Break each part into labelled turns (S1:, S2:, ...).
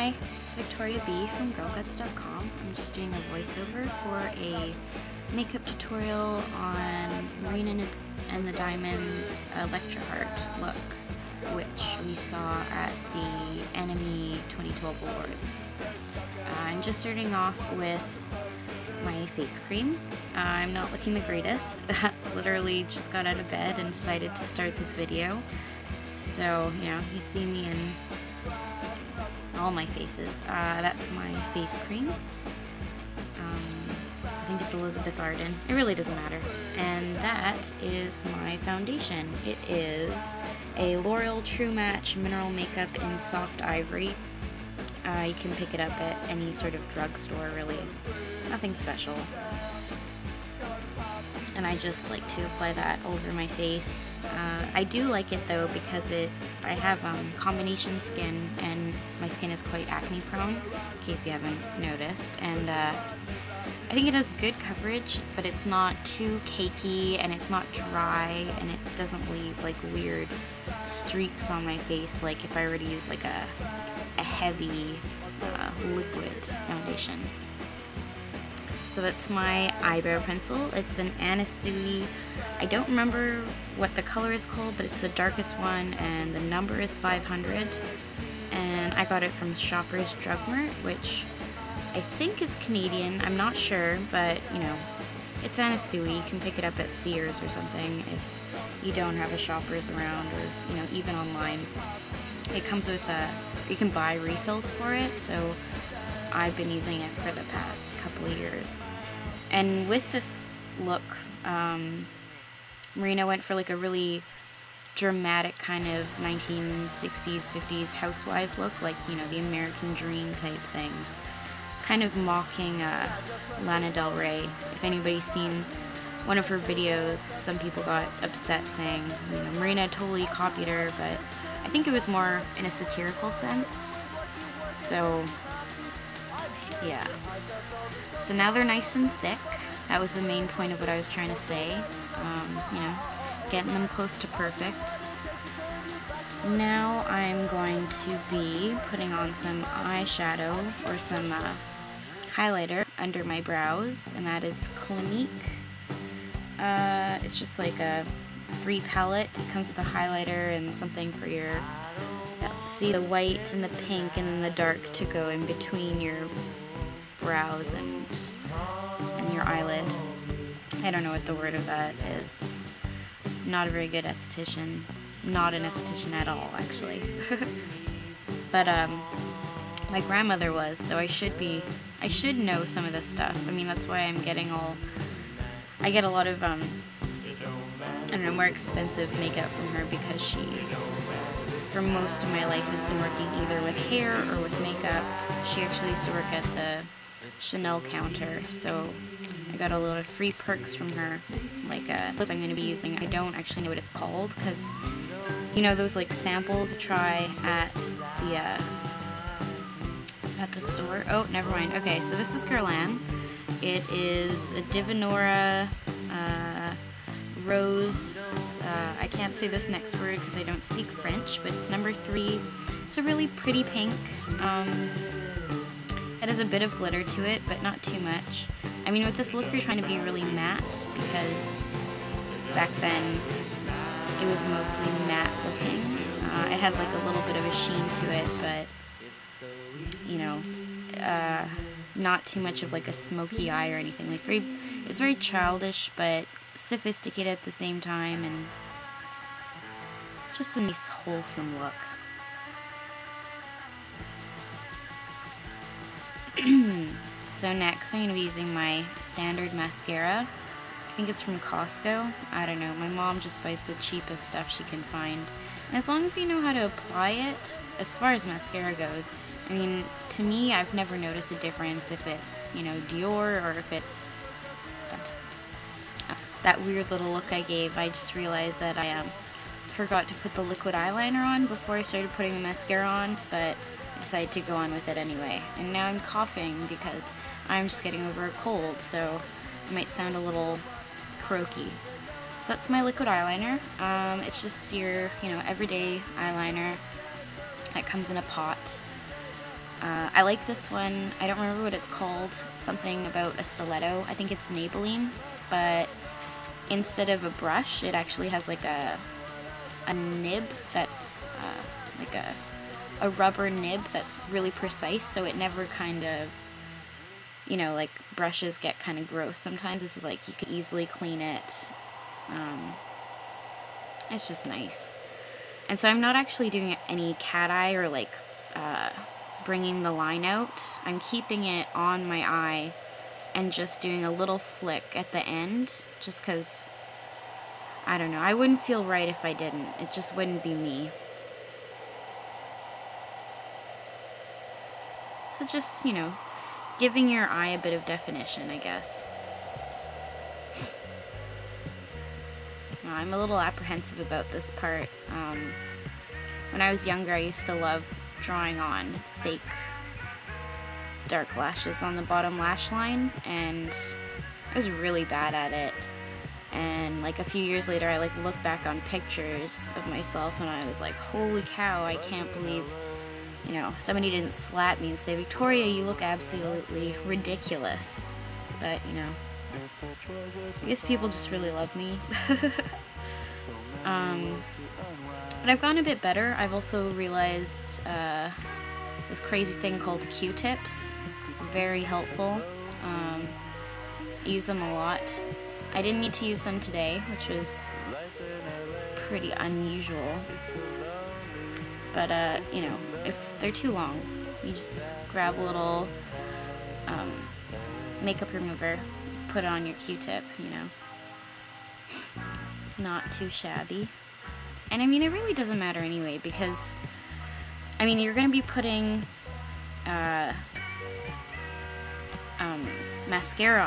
S1: Hi, it's Victoria B from girlguts.com. I'm just doing a voiceover for a makeup tutorial on Marina and the Diamandis Electra Heart look, which we saw at the Enemy 2012 Awards. I'm just starting off with my face cream. I'm not looking the greatest. Literally just got out of bed and decided to start this video. So, you see me in all my faces. That's my face cream. I think it's Elizabeth Arden. It really doesn't matter. And that is my foundation. It is a L'Oreal True Match Mineral Makeup in Soft Ivory. You can pick it up at any sort of drugstore, really. Nothing special. And I just like to apply that over my face. I do like it though because I have combination skin and my skin is quite acne prone, in case you haven't noticed. And I think it has good coverage, but it's not too cakey and it's not dry and it doesn't leave like weird streaks on my face like if I were to use like a heavy liquid foundation. So that's my eyebrow pencil. It's an Anasui. I don't remember what the color is called, but it's the darkest one, and the number is 500. And I got it from Shoppers Drug Mart, which I think is Canadian. I'm not sure, but it's Anasui. You can pick it up at Sears or something if you don't have a Shoppers around, or even online. It comes with you can buy refills for it, so I've been using it for the past couple of years. And with this look, Marina went for like a really dramatic kind of 1960s, 50s housewife look, like, the American Dream type thing. Kind of mocking Lana Del Rey. If anybody's seen one of her videos, some people got upset saying, Marina totally copied her, but I think it was more in a satirical sense. So yeah. So now they're nice and thick. That was the main point of what I was trying to say. Getting them close to perfect. Now I'm going to be putting on some eyeshadow or some highlighter under my brows, and that is Clinique. It's just like a free palette. It comes with a highlighter and something for your, see the white and the pink and then the dark to go in between your brows and your eyelid. I don't know what the word of that is. Not a very good esthetician. Not an esthetician at all, actually. But my grandmother was, so I should know some of this stuff. I mean, that's why I'm getting I get a lot of more expensive makeup from her, because she, for most of my life, has been working either with hair or with makeup. She actually used to work at the Chanel counter, so I got a lot of free perks from her, like those I'm going to be using. I don't actually know what it's called, because those like samples you try at the store. Oh, never mind. Okay, so this is Guerlain. It is a Divinora Rose. I can't say this next word because I don't speak French, but it's number 3. It's a really pretty pink. It has a bit of glitter to it, but not too much. I mean, with this look, you're trying to be really matte, because back then it was mostly matte looking. It had like a little bit of a sheen to it, but not too much of like a smoky eye or anything. Like it's very childish, but sophisticated at the same time, and just a nice, wholesome look. So next, I'm going to be using my standard mascara. I think it's from Costco. I don't know. My mom just buys the cheapest stuff she can find. And as long as you know how to apply it, as far as mascara goes, I mean, to me, I've never noticed a difference if it's, Dior or if it's that weird little look I gave. I just realized that I forgot to put the liquid eyeliner on before I started putting the mascara on, but I decided to go on with it anyway. And now I'm coughing because I'm just getting over a cold, so it might sound a little croaky. So that's my liquid eyeliner. It's just your, everyday eyeliner that comes in a pot. I like this one. I don't remember what it's called. Something about a stiletto. I think it's Maybelline, but instead of a brush, it actually has like a nib that's like a rubber nib that's really precise, so it never kind of, you know, like brushes get kind of gross sometimes. This is like, you can easily clean it. It's just nice. And so I'm not actually doing any cat eye or like bringing the line out. I'm keeping it on my eye and just doing a little flick at the end, just because, I don't know, I wouldn't feel right if I didn't. It just wouldn't be me. So just, you know, giving your eye a bit of definition, I guess. I'm a little apprehensive about this part. When I was younger, I used to love drawing on fake dark lashes on the bottom lash line, and I was really bad at it. And like a few years later, I like looked back on pictures of myself and I was like, holy cow, I can't believe, you know, somebody didn't slap me and say, Victoria, you look absolutely ridiculous. But, you know, I guess people just really love me. But I've gotten a bit better. I've also realized this crazy thing called Q-tips. Very helpful. I use them a lot. I didn't need to use them today, which was pretty unusual. But, you know, if they're too long, you just grab a little makeup remover, put it on your Q-tip, you know. Not too shabby. And I mean, it really doesn't matter anyway, because, I mean, you're going to be putting mascara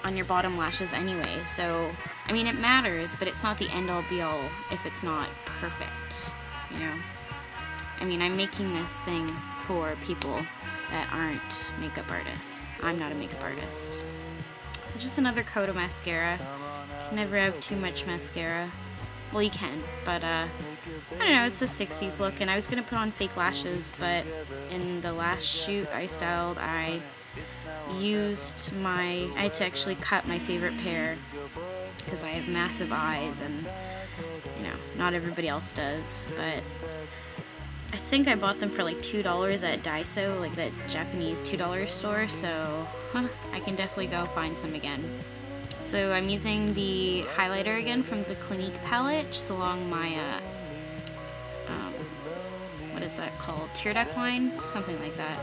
S1: on your bottom lashes anyway, so, I mean, it matters, but it's not the end-all be-all if it's not perfect, you know? I mean, I'm making this thing for people that aren't makeup artists. I'm not a makeup artist. So just another coat of mascara. You can never have too much mascara. Well, you can, but, I don't know, it's a 60s look, and I was gonna put on fake lashes, but in the last shoot I styled, I had to actually cut my favorite pair, because I have massive eyes, and, you know, not everybody else does, but I think I bought them for like $2 at Daiso, like that Japanese $2 store, so I can definitely go find some again. So I'm using the highlighter again from the Clinique palette, just along my, what is that called? Tear duct line? Something like that.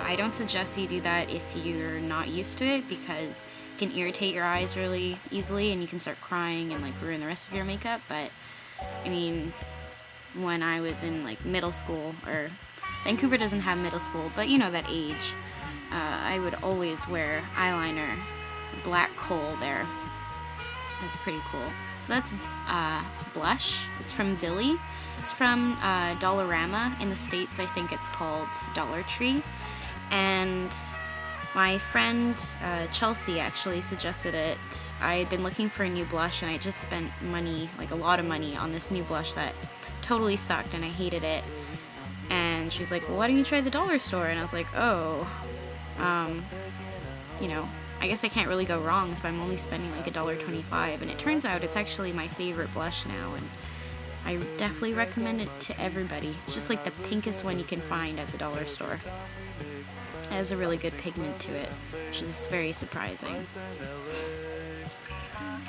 S1: I don't suggest you do that if you're not used to it, because it can irritate your eyes really easily and you can start crying and like ruin the rest of your makeup. But I mean, when I was in like middle school, or Vancouver doesn't have middle school, but you know that age, I would always wear eyeliner, black coal there. That's pretty cool. So that's blush. It's from Billy. It's from Dollarama. In the States, I think it's called Dollar Tree. And my friend Chelsea actually suggested it. I had been looking for a new blush, and I just spent money, like a lot of money, on this new blush that totally sucked, and I hated it. And she was like, well, why don't you try the dollar store? And I was like, oh, you know, I guess I can't really go wrong if I'm only spending like $1.25. And it turns out it's actually my favorite blush now, and I definitely recommend it to everybody. It's just like the pinkest one you can find at the dollar store. It has a really good pigment to it, which is very surprising.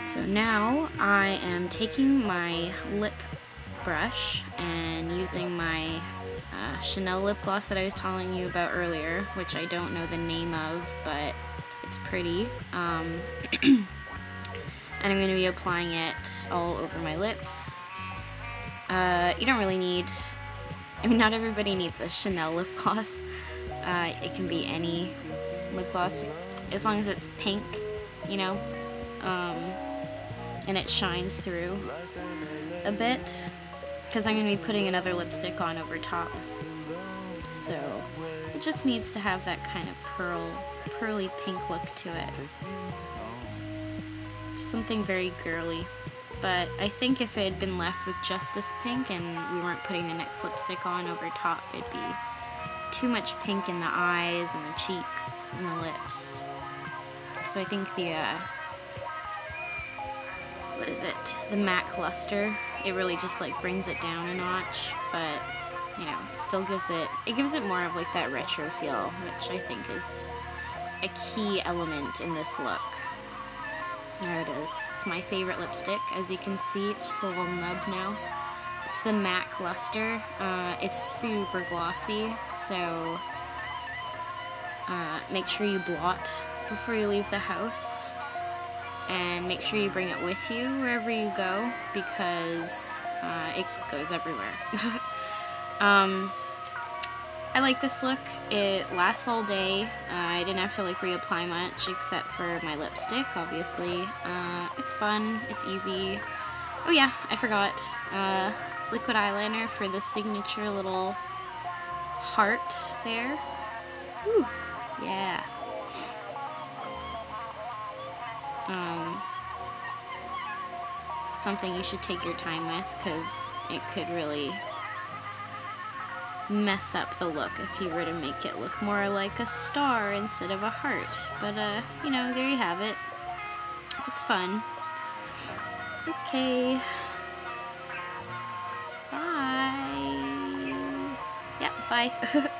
S1: So now I am taking my lip brush and using my Chanel lip gloss that I was telling you about earlier, which I don't know the name of, but it's pretty. And I'm going to be applying it all over my lips. You don't really need, I mean, not everybody needs a Chanel lip gloss. It can be any lip gloss, as long as it's pink, you know, and it shines through a bit, because I'm going to be putting another lipstick on over top. So it just needs to have that kind of pearly pink look to it. Something very girly. But I think if it had been left with just this pink and we weren't putting the next lipstick on over top, it'd be too much pink in the eyes and the cheeks and the lips. So I think the, what is it? The matte luster, it really just like brings it down a notch, but you know, it still gives it more of like that retro feel, which I think is a key element in this look. There it is. It's my favorite lipstick. As you can see, it's just a little nub now. It's the matte luster. It's super glossy, so make sure you blot before you leave the house. And make sure you bring it with you wherever you go, because it goes everywhere. I like this look. It lasts all day. I didn't have to like reapply much except for my lipstick, obviously. It's fun, it's easy. Oh yeah, I forgot. Liquid eyeliner for the signature little heart there. Whew, yeah. Something you should take your time with, because it could really mess up the look if you were to make it look more like a star instead of a heart. But, you know, there you have it. It's fun. Okay. Bye. Yeah, bye.